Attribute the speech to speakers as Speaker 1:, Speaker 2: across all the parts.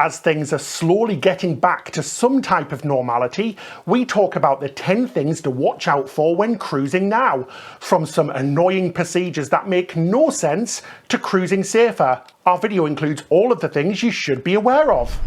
Speaker 1: As things are slowly getting back to some type of normality, we talk about the 10 things to watch out for when cruising now, from some annoying procedures that make no sense to cruising safer. Our video includes all of the things you should be aware of.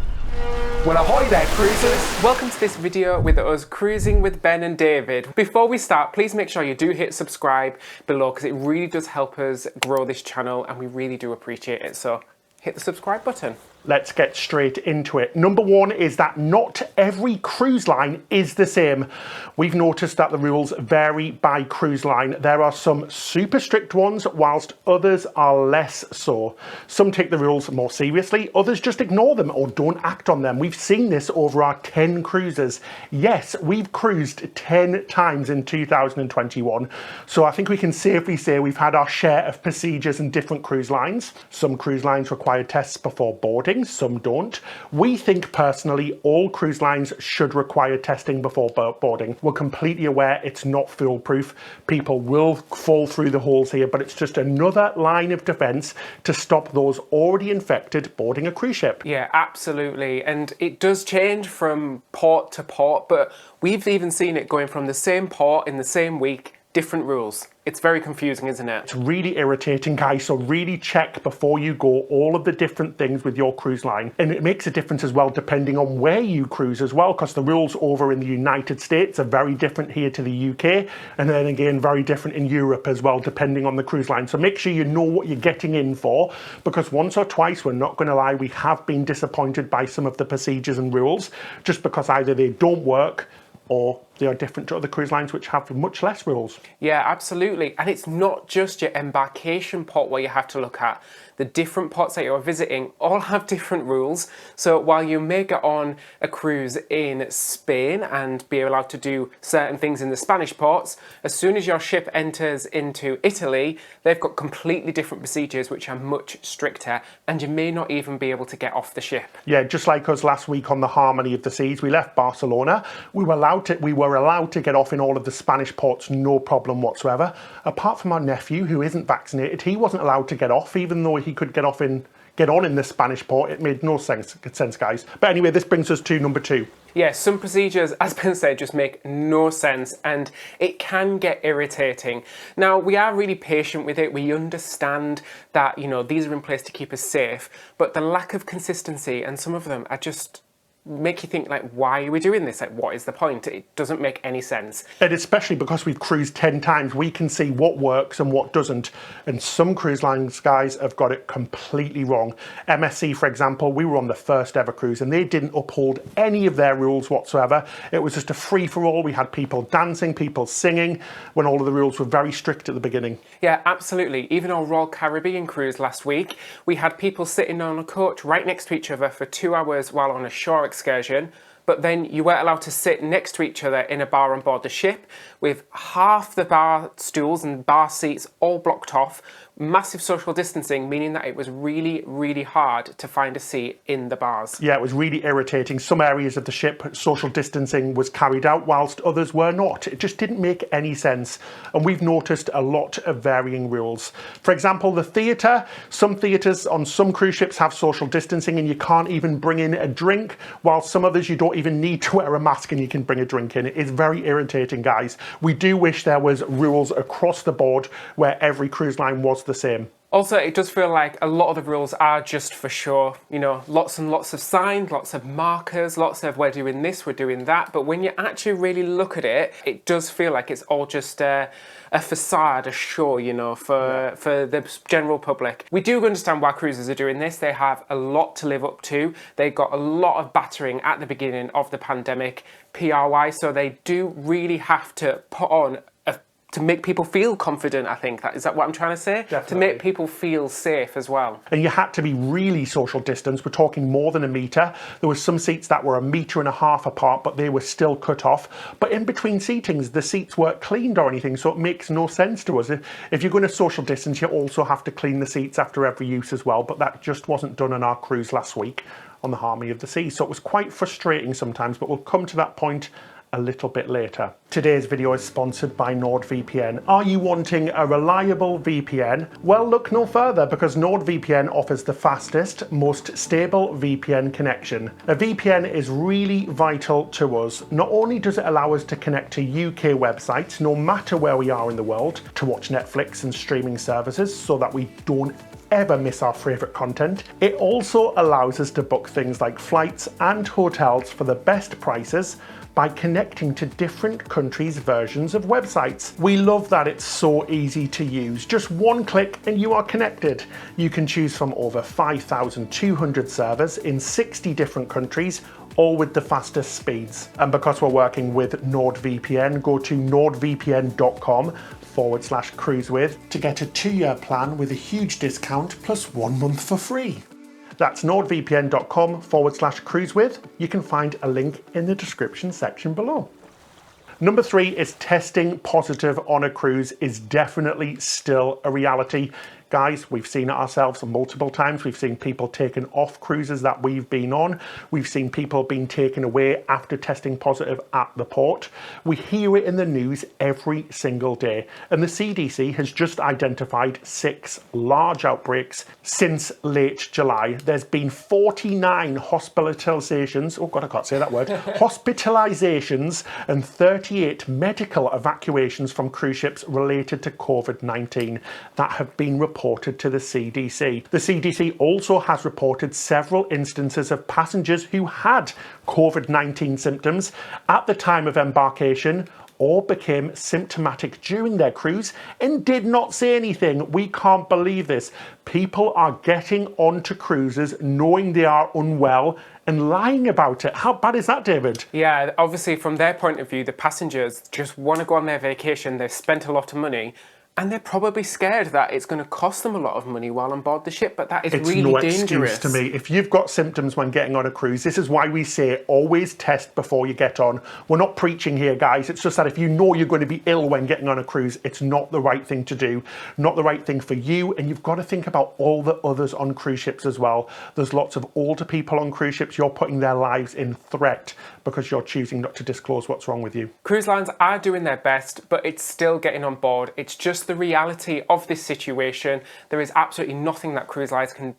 Speaker 1: Well, ahoy there, cruisers!
Speaker 2: Welcome to this video with us cruising with Ben and David. Before we start, please make sure you do hit subscribe below because it really does help us grow this channel and we really do appreciate it. So hit the subscribe button.
Speaker 1: Let's get straight into it. Number one is that not every cruise line is the same. We've noticed that the rules vary by cruise line. There are some super strict ones, whilst others are less so. Some take the rules more seriously, others just ignore them or don't act on them. We've seen this over our 10 cruises. Yes, we've cruised 10 times in 2021, so I think we can safely say we've had our share of procedures in different cruise lines. Some cruise lines require tests before boarding, some don't. We think personally all cruise lines should require testing before boarding. We're completely aware it's not foolproof. People will fall through the holes here, but it's just another line of defense to stop those already infected boarding a cruise ship.
Speaker 2: Yeah, absolutely. And it does change from port to port, but we've even seen it going from the same port in the same week, different rules. It's very confusing, isn't it?
Speaker 1: It's really irritating, guys, so really check before you go all of the different things with your cruise line. And it makes a difference as well depending on where you cruise as well, because the rules over in the United States are very different here to the UK, and then again very different in Europe as well, depending on the cruise line. So make sure you know what you're getting in for, because once or twice, we're not going to lie, we have been disappointed by some of the procedures and rules, just because either they don't work or they are different to other cruise lines which have much less rules.
Speaker 2: Yeah, absolutely. And it's not just your embarkation port where you have to look at. The different ports that you're visiting all have different rules. So while you may get on a cruise in Spain and be allowed to do certain things in the Spanish ports, as soon as your ship enters into Italy, they've got completely different procedures which are much stricter, and you may not even be able to get off the ship.
Speaker 1: Yeah, just like us last week on the Harmony of the Seas, we left Barcelona. We were allowed to get off in all of the Spanish ports, no problem whatsoever. Apart from our nephew, who isn't vaccinated, he wasn't allowed to get off, even though he could get on in the Spanish port. It made no sense, guys. But anyway, this brings us to number two.
Speaker 2: Yeah, some procedures, as Ben said, just make no sense and it can get irritating. Now, we are really patient with it. We understand that, you know, these are in place to keep us safe, but the lack of consistency and some of them are just make you think, like, why are we doing this? Like, what is the point? It doesn't make any sense.
Speaker 1: And especially because we've cruised 10 times, we can see what works and what doesn't. And some cruise lines, guys, have got it completely wrong. MSC, for example, we were on the first ever cruise and they didn't uphold any of their rules whatsoever. It was just a free-for-all. We had people dancing, people singing, when all of the rules were very strict at the beginning.
Speaker 2: Yeah, absolutely. Even our Royal Caribbean cruise last week, we had people sitting on a coach right next to each other for 2 hours while on a shore excursion, but then you weren't allowed to sit next to each other in a bar on board the ship, with half the bar stools and bar seats all blocked off, massive social distancing, meaning that it was really, really hard to find a seat in the bars.
Speaker 1: Yeah, it was really irritating. Some areas of the ship, social distancing was carried out, whilst others were not. It just didn't make any sense. And we've noticed a lot of varying rules. For example, the theatre. Some theatres on some cruise ships have social distancing and you can't even bring in a drink, while some others you don't even need to wear a mask and you can bring a drink in. It is very irritating, guys. We do wish there was rules across the board where every cruise line was the same.
Speaker 2: Also, it does feel like a lot of the rules are just for show. You know, lots and lots of signs, lots of markers, lots of we're doing this, we're doing that. But when you actually really look at it, it does feel like it's all just a facade, a show, you know, for the general public. We do understand why cruisers are doing this. They have a lot to live up to. They got a lot of battering at the beginning of the pandemic, PR-wise, so they do really have to put on to make people feel confident, I think. Is that what I'm trying to say?
Speaker 1: Definitely.
Speaker 2: To make people feel safe as well.
Speaker 1: And you had to be really social distance. We're talking more than a metre. There were some seats that were 1.5 metres apart, but they were still cut off. But in between seatings, the seats weren't cleaned or anything, so it makes no sense to us. If you're going to social distance, you also have to clean the seats after every use as well, but that just wasn't done on our cruise last week on the Harmony of the Seas. So it was quite frustrating sometimes, but we'll come to that point a little bit later. Today's video is sponsored by NordVPN. Are you wanting a reliable VPN? Well, look no further, because NordVPN offers the fastest, most stable VPN connection. A VPN is really vital to us. Not only does it allow us to connect to UK websites, no matter where we are in the world, to watch Netflix and streaming services so that we don't ever miss our favourite content, it also allows us to book things like flights and hotels for the best prices by connecting to different countries' versions of websites. We love that it's so easy to use. Just one click and you are connected. You can choose from over 5,200 servers in 60 different countries, all with the fastest speeds. And because we're working with NordVPN, go to nordvpn.com/cruisewith to get a 2-year plan with a huge discount plus 1 month for free. That's nordvpn.com/cruisewith. You can find a link in the description section below. Number 3 is testing positive on a cruise is definitely still a reality. Guys, we've seen it ourselves multiple times. We've seen people taken off cruises that we've been on. We've seen people being taken away after testing positive at the port. We hear it in the news every single day. And the CDC has just identified 6 large outbreaks since late July. There's been 49 hospitalizations, oh God, I can't say that word, hospitalizations and 38 medical evacuations from cruise ships related to COVID-19 that have been reported to the CDC. The CDC also has reported several instances of passengers who had COVID-19 symptoms at the time of embarkation or became symptomatic during their cruise and did not say anything. We can't believe this. People are getting onto cruises knowing they are unwell and lying about it. How bad is that, David?
Speaker 2: Yeah, obviously from their point of view, the passengers just want to go on their vacation. They've spent a lot of money. And they're probably scared that it's going to cost them a lot of money while on board the ship, but that is really dangerous.
Speaker 1: It's no excuse to me. If you've got symptoms when getting on a cruise, this is why we say always test before you get on. We're not preaching here, guys. It's just that if you know you're going to be ill when getting on a cruise, it's not the right thing to do, not the right thing for you, and you've got to think about all the others on cruise ships as well. There's lots of older people on cruise ships. You're putting their lives in threat because you're choosing not to disclose what's wrong with you.
Speaker 2: Cruise lines are doing their best, but it's still getting on board. It's just the reality of this situation. There is absolutely nothing that cruise lines can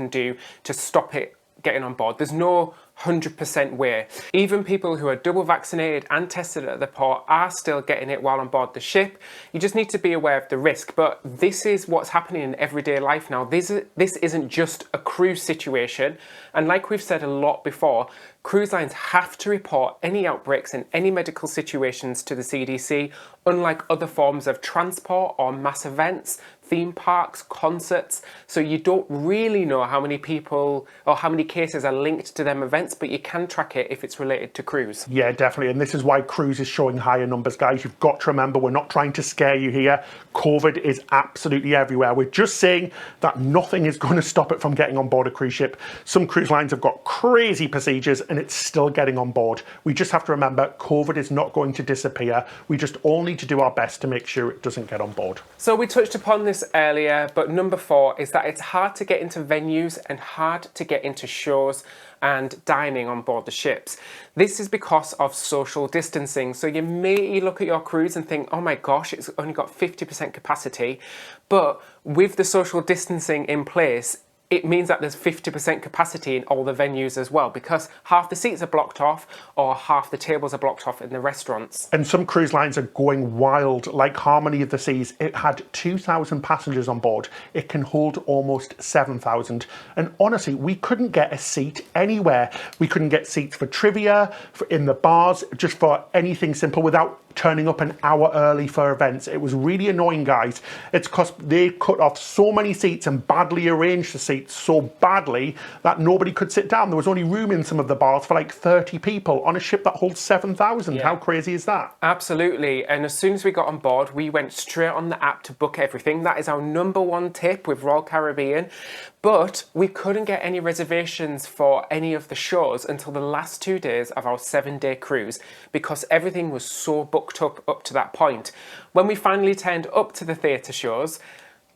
Speaker 2: do to stop it getting on board. There's no 100% way. Even people who are double vaccinated and tested at the port are still getting it while on board the ship. You just need to be aware of the risk, but this is what's happening in everyday life now. This isn't just a cruise situation, and like we've said a lot before, cruise lines have to report any outbreaks and any medical situations to the CDC, unlike other forms of transport or mass events, theme parks, concerts. So you don't really know how many people or how many cases are linked to them events, but you can track it if it's related to cruise.
Speaker 1: Yeah, definitely. And this is why cruise is showing higher numbers, guys. You've got to remember, we're not trying to scare you here. COVID is absolutely everywhere. We're just saying that nothing is going to stop it from getting on board a cruise ship. Some cruise lines have got crazy procedures and it's still getting on board. We just have to remember COVID is not going to disappear. We just all need to do our best to make sure it doesn't get on board.
Speaker 2: So we touched upon this earlier, but number 4 is that it's hard to get into venues and hard to get into shows and dining on board the ships. This is because of social distancing. So you may look at your cruise and think, oh my gosh, it's only got 50% capacity. But with the social distancing in place, it means that there's 50% capacity in all the venues as well, because half the seats are blocked off or half the tables are blocked off in the restaurants.
Speaker 1: And some cruise lines are going wild, like Harmony of the Seas. It had 2,000 passengers on board. It can hold almost 7,000. And honestly, we couldn't get a seat anywhere. We couldn't get seats for trivia, in the bars, just for anything simple without turning up an hour early for events. It was really annoying, guys. It's because they cut off so many seats and badly arranged the seats so badly that nobody could sit down. There was only room in some of the bars for like 30 people on a ship that holds 7,000. Yeah. How crazy is that?
Speaker 2: Absolutely. And as soon as we got on board, we went straight on the app to book everything. That is our #1 tip with Royal Caribbean. But we couldn't get any reservations for any of the shows until the last 2 days of our 7-day cruise because everything was so booked up to that point. When we finally turned up to the theatre shows,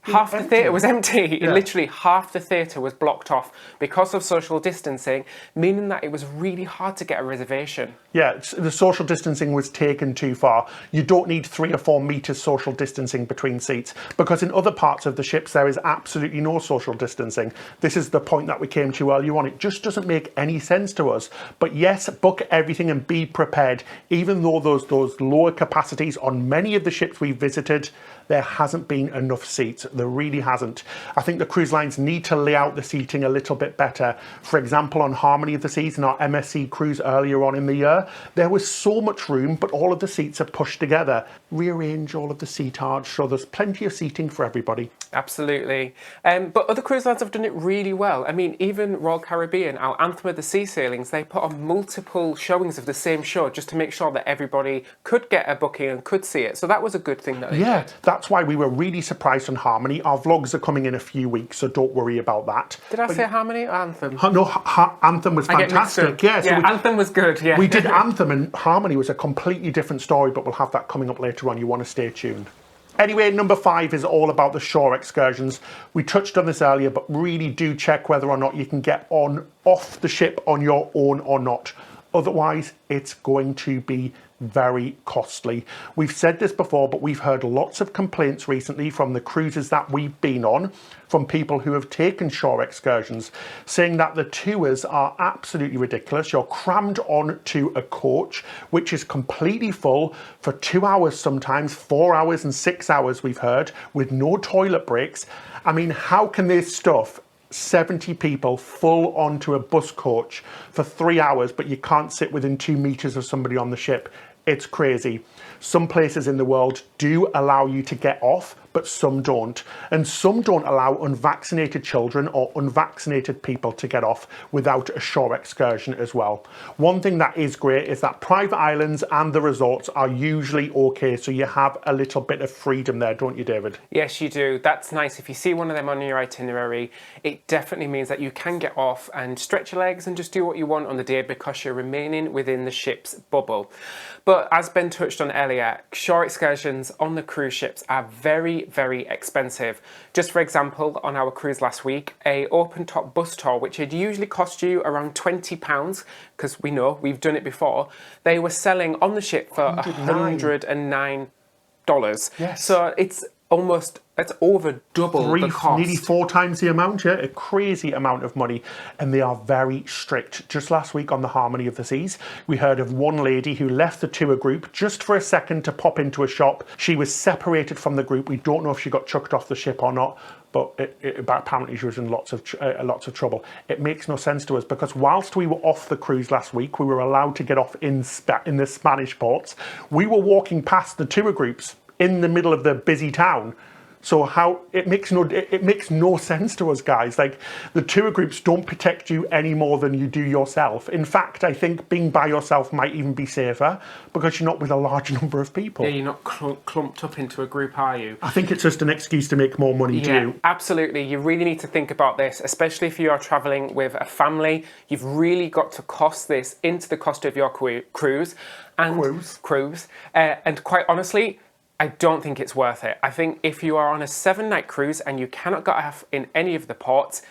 Speaker 2: Half the
Speaker 1: empty.
Speaker 2: theatre was empty.
Speaker 1: Yeah.
Speaker 2: Literally half the theatre was blocked off because of social distancing, meaning that it was really hard to get a reservation.
Speaker 1: Yeah, the social distancing was taken too far. You don't need 3 or 4 metres social distancing between seats, because in other parts of the ships there is absolutely no social distancing. This is the point that we came to earlier on. It just doesn't make any sense to us. But yes, book everything and be prepared. Even though those lower capacities on many of the ships we visited, there hasn't been enough seats. There really hasn't. I think the cruise lines need to lay out the seating a little bit better. For example, on Harmony of the Seas and our MSC cruise earlier on in the year, there was so much room, but all of the seats are pushed together. Rearrange all of the seatage so there's plenty of seating for everybody.
Speaker 2: Absolutely. But other cruise lines have done it really well. I mean, even Royal Caribbean, our Anthem of the Sea sailings, they put on multiple showings of the same show just to make sure that everybody could get a booking and could see it. So that was a good thing that they did.
Speaker 1: That's why we were really surprised on Harmony. Our vlogs are coming in a few weeks, so don't worry about that.
Speaker 2: Did I say Harmony or Anthem?
Speaker 1: No, Anthem was fantastic. Yeah, so
Speaker 2: Anthem was good. Yeah,
Speaker 1: we did Anthem, and Harmony was a completely different story, but we'll have that coming up later on. You want to stay tuned. Anyway, number 5 is all about the shore excursions. We touched on this earlier, but really do check whether or not you can get off the ship on your own or not. Otherwise, it's going to be very costly. We've said this before, but we've heard lots of complaints recently from the cruises that we've been on, from people who have taken shore excursions, saying that the tours are absolutely ridiculous. You're crammed onto a coach, which is completely full for 2 hours, sometimes 4 hours and 6 hours, we've heard, with no toilet breaks. I mean, how can they stuff 70 people full onto a bus coach for 3 hours, but you can't sit within 2 meters of somebody on the ship? It's crazy. Some places in the world do allow you to get off, but some don't. And some don't allow unvaccinated children or unvaccinated people to get off without a shore excursion as well. One thing that is great is that private islands and the resorts are usually okay, so you have a little bit of freedom there, don't you, David?
Speaker 2: Yes, you do. That's nice. If you see one of them on your itinerary, it definitely means that you can get off and stretch your legs and just do what you want on the day because you're remaining within the ship's bubble. But as Ben touched on earlier, shore excursions on the cruise ships are very, very expensive. Just for example, on our cruise last week, a open top bus tour, which would usually cost you around £20, because we know we've done it before, they were selling on the ship for $109.
Speaker 1: Yes.
Speaker 2: So it's over double the cost.
Speaker 1: Nearly 4 times the amount, yeah, a crazy amount of money, and they are very strict. Just last week on the Harmony of the Seas, we heard of one lady who left the tour group just for a second to pop into a shop. She was separated from the group. We don't know if she got chucked off the ship or not, but apparently she was in lots of trouble. It makes no sense to us because whilst we were off the cruise last week, we were allowed to get off in the Spanish ports. We were walking past the tour groups in the middle of the busy town. So it makes no sense to us, guys. Like, the tour groups don't protect you any more than you do yourself. In fact, I think being by yourself might even be safer because you're not with a large number of people.
Speaker 2: Yeah, you're not clumped up into a group, are you?
Speaker 1: I think it's just an excuse to make more money, do you?
Speaker 2: Absolutely. You really need to think about this, especially if you are traveling with a family. You've really got to cost this into the cost of your cruise. And quite honestly, I don't think it's worth it. I think if you are on a 7-night cruise and you cannot get off in any of the ports,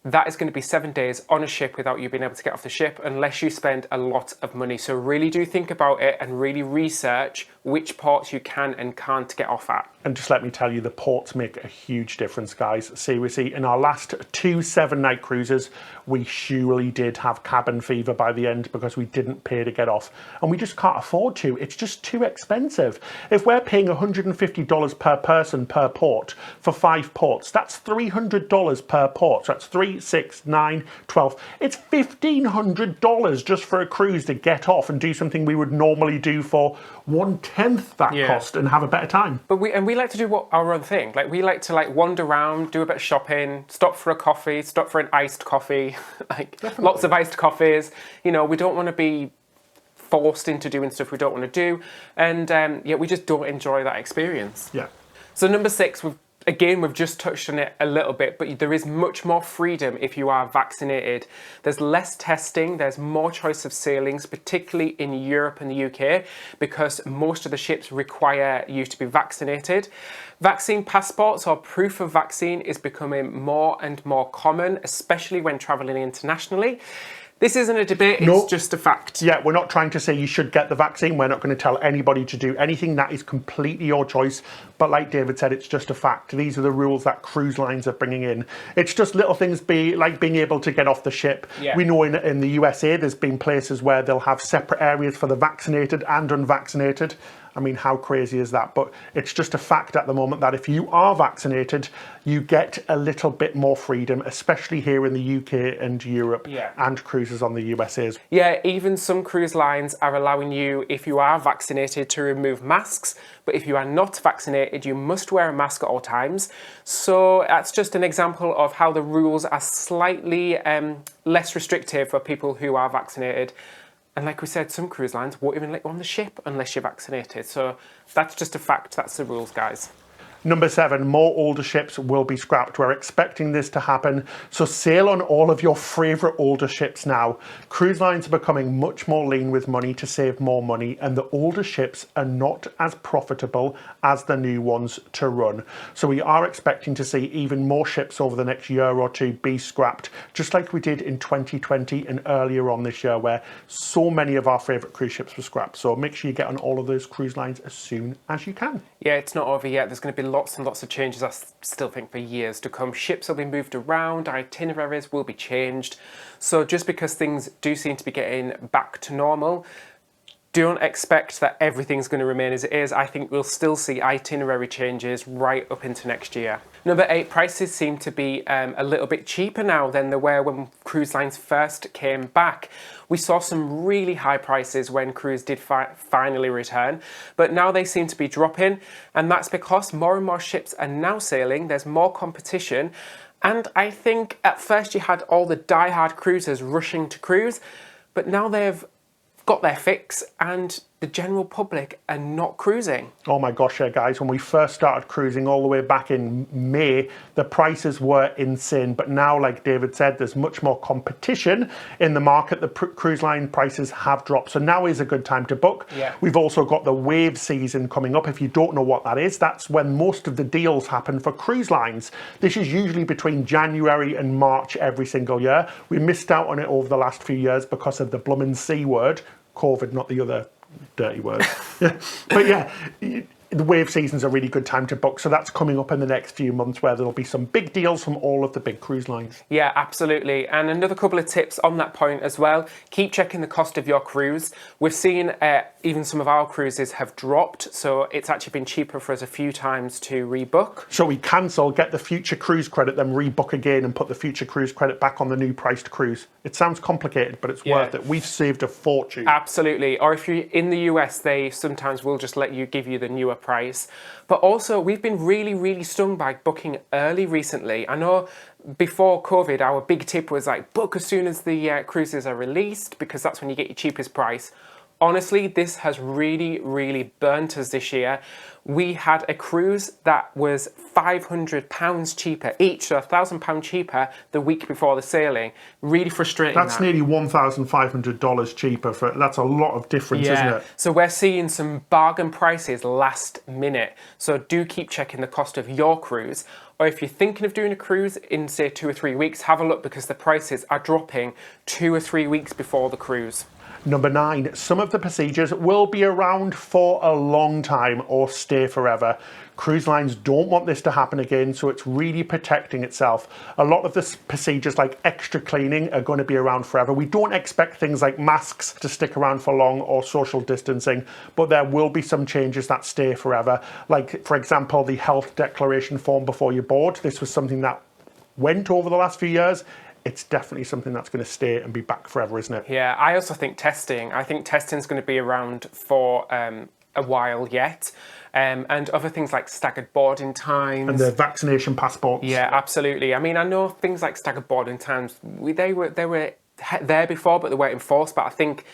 Speaker 2: that is going to be 7 days on a ship without you being able to get off the ship unless you spend a lot of money. So really do think about it and really research which ports you can and can't get off at.
Speaker 1: And just let me tell you, the ports make a huge difference, guys. Seriously, in our last 2 7-night cruises, we surely did have cabin fever by the end because we didn't pay to get off. And we just can't afford to. It's just too expensive. If we're paying $150 per person per port for 5 ports, that's $300 per port. So that's 3, 6, 9, 12. It's $1,500 just for a cruise to get off and do something we would normally do for 1/10 that cost and have a better time.
Speaker 2: But we like to do our own thing. Like, we like to wander around, do a bit of shopping, stop for a coffee, stop for an iced coffee, lots of iced coffees. You know, we don't want to be forced into doing stuff we don't want to do, and we just don't enjoy that experience.
Speaker 1: Yeah.
Speaker 2: So number 6, we've Again, we've just touched on it a little bit, but there is much more freedom if you are vaccinated. There's less testing, there's more choice of sailings, particularly in Europe and the UK, because most of the ships require you to be vaccinated. Vaccine passports or proof of vaccine is becoming more and more common, especially when travelling internationally. This isn't a debate, it's just a fact.
Speaker 1: Yeah, we're not trying to say you should get the vaccine. We're not going to tell anybody to do anything. That is completely your choice. But like David said, it's just a fact. These are the rules that cruise lines are bringing in. It's just little things like being able to get off the ship.
Speaker 2: Yeah.
Speaker 1: We know in the USA, there's been places where they'll have separate areas for the vaccinated and unvaccinated. I mean, how crazy is that? But it's just a fact at the moment that if you are vaccinated, you get a little bit more freedom, especially here in the UK and Europe and cruises on the USAs.
Speaker 2: Yeah, even some cruise lines are allowing you, if you are vaccinated, to remove masks. But if you are not vaccinated, you must wear a mask at all times. So that's just an example of how the rules are slightly less restrictive for people who are vaccinated. And like we said, some cruise lines won't even let you on the ship unless you're vaccinated. So that's just a fact. That's the rules, guys.
Speaker 1: Number 7, more older ships will be scrapped. We're expecting this to happen. So sail on all of your favourite older ships now. Cruise lines are becoming much more lean with money to save more money, and the older ships are not as profitable as the new ones to run. So we are expecting to see even more ships over the next year or two be scrapped, just like we did in 2020 and earlier on this year, where so many of our favourite cruise ships were scrapped. So make sure you get on all of those cruise lines as soon as you can.
Speaker 2: Yeah, it's not over yet. There's going to be lots and lots of changes, I still think, for years to come. Ships will be moved around, itineraries will be changed. So just because things do seem to be getting back to normal, don't expect that everything's going to remain as it is. I think we'll still see itinerary changes right up into next year. Number 8, prices seem to be a little bit cheaper now than they were when cruise lines first came back. We saw some really high prices when cruise did finally return, but now they seem to be dropping, and that's because more and more ships are now sailing, there's more competition, and I think at first you had all the die-hard cruisers rushing to cruise, but now they've got their fix and the general public are not cruising.
Speaker 1: Oh my gosh, yeah, guys, when we first started cruising all the way back in May, the prices were insane. But now, like David said, there's much more competition in the market. The cruise line prices have dropped. So now is a good time to book.
Speaker 2: Yeah.
Speaker 1: We've also got the wave season coming up. If you don't know what that is, that's when most of the deals happen for cruise lines. This is usually between January and March every single year. We missed out on it over the last few years because of the bloomin' C word, COVID, not the other dirty word. But yeah, the wave season's a really good time to book. So that's coming up in the next few months where there'll be some big deals from all of the big cruise lines.
Speaker 2: Yeah, absolutely. And another couple of tips on that point as well. Keep checking the cost of your cruise. We've seen even some of our cruises have dropped. So it's actually been cheaper for us a few times to rebook.
Speaker 1: So we cancel, get the future cruise credit, then rebook again and put the future cruise credit back on the new priced cruise. It sounds complicated, but it's worth it. We've saved a fortune.
Speaker 2: Absolutely. Or if you're in the US, they sometimes will just give you the newer price. But also, we've been really stung by booking early recently. I know before COVID, our big tip was like, book as soon as the cruises are released, because that's when you get your cheapest price. Honestly, this has really burnt us this year. We had a cruise that was £500 cheaper each, so £1,000 cheaper the week before the sailing. Really frustrating.
Speaker 1: That's nearly $1,500 cheaper. That's a lot of difference, isn't it?
Speaker 2: So we're seeing some bargain prices last minute. So do keep checking the cost of your cruise. Or if you're thinking of doing a cruise in, say, 2 or 3 weeks, have a look, because the prices are dropping 2 or 3 weeks before the cruise.
Speaker 1: Number 9, some of the procedures will be around for a long time or stay forever. Cruise lines don't want this to happen again, so it's really protecting itself. A lot of the procedures like extra cleaning are going to be around forever. We don't expect things like masks to stick around for long or social distancing, but there will be some changes that stay forever. Like, for example, the health declaration form before you board. This was something that went over the last few years. It's definitely something that's going to stay and be back forever, isn't it?
Speaker 2: Yeah, I also think testing. I think testing's going to be around for a while yet. And other things like staggered boarding times.
Speaker 1: And the vaccination passports.
Speaker 2: Yeah, absolutely. I mean, I know things like staggered boarding times, they were there before, but they weren't enforced. But I think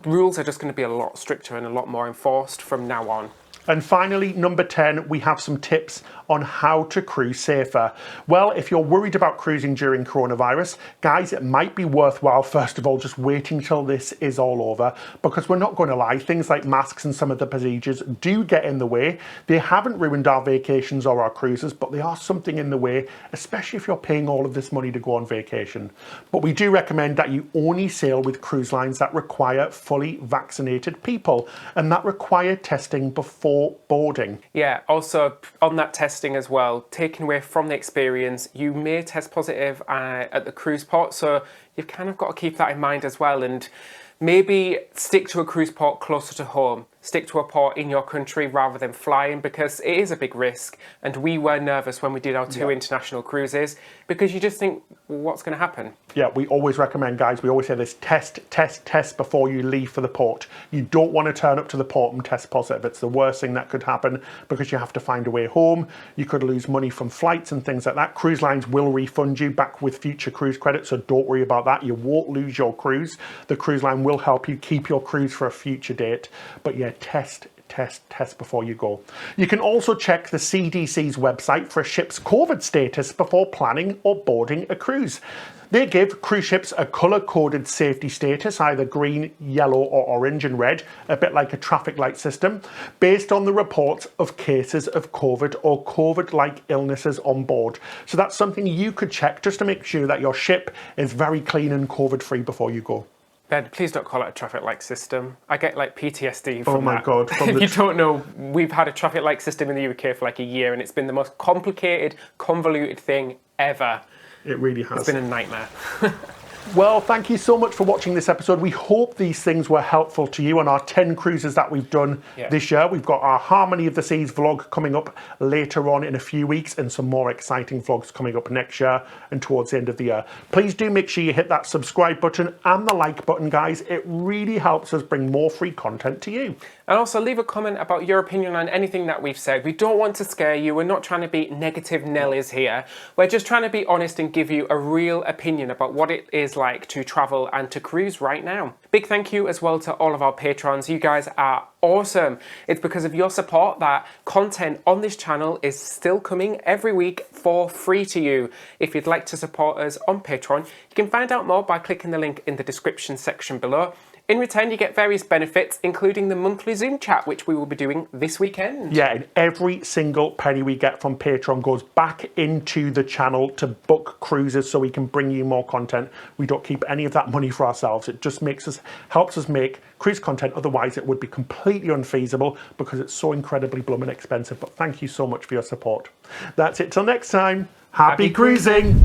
Speaker 2: rules are just going to be a lot stricter and a lot more enforced from now on.
Speaker 1: And finally, number 10, we have some tips on how to cruise safer. Well, if you're worried about cruising during coronavirus, guys, it might be worthwhile, first of all, just waiting till this is all over, because we're not going to lie, things like masks and some of the procedures do get in the way. They haven't ruined our vacations or our cruises, but they are something in the way, especially if you're paying all of this money to go on vacation. But we do recommend that you only sail with cruise lines that require fully vaccinated people and that require testing before boarding.
Speaker 2: Yeah, also on that testing as well, taking away from the experience, you may test positive at the cruise port, so you've kind of got to keep that in mind as well, and maybe stick to a cruise port closer to home. Stick to a port in your country rather than flying, because it is a big risk, and we were nervous when we did our two international cruises, because you just think, well, what's going to happen?
Speaker 1: Yeah, we always recommend, guys, we always say this, test before you leave for the port. You don't want to turn up to the port and test positive. It's the worst thing that could happen, because you have to find a way home. You could lose money from flights and things like that. Cruise lines will refund you back with future cruise credits, so don't worry about that. You won't lose your cruise. The cruise line will help you keep your cruise for a future date. But yeah, test before you go. You can also check the CDC's website for a ship's COVID status before planning or boarding a cruise. They give cruise ships a colour-coded safety status, either green, yellow or orange and red, a bit like a traffic light system, based on the reports of cases of COVID or COVID-like illnesses on board. So that's something you could check just to make sure that your ship is very clean and COVID-free before you go.
Speaker 2: Ben, please don't call it a traffic light system. I get like PTSD from
Speaker 1: Oh my
Speaker 2: that.
Speaker 1: God.
Speaker 2: If you don't know, we've had a traffic light system in the UK for like a year, and it's been the most complicated, convoluted thing ever.
Speaker 1: It really has.
Speaker 2: It's been a nightmare.
Speaker 1: Well, thank you so much for watching this episode. We hope these things were helpful to you on our 10 cruises that we've done this year. We've got our Harmony of the Seas vlog coming up later on in a few weeks, and some more exciting vlogs coming up next year and towards the end of the year. Please do make sure you hit that subscribe button and the like button, guys. It really helps us bring more free content to you.
Speaker 2: And also leave a comment about your opinion on anything that we've said. We don't want to scare you. We're not trying to be negative Nellies here. We're just trying to be honest and give you a real opinion about what it is like to travel and to cruise right now. Big thank you as well to all of our patrons. You guys are awesome. It's because of your support that content on this channel is still coming every week for free to you. If you'd like to support us on Patreon, you can find out more by clicking the link in the description section below. In return, you get various benefits, including the monthly Zoom chat, which we will be doing this weekend.
Speaker 1: Yeah, and every single penny we get from Patreon goes back into the channel to book cruises so we can bring you more content. We don't keep any of that money for ourselves. It just helps us make cruise content. Otherwise, it would be completely unfeasible because it's so incredibly blooming expensive. But thank you so much for your support. That's it till next time. Happy cruising!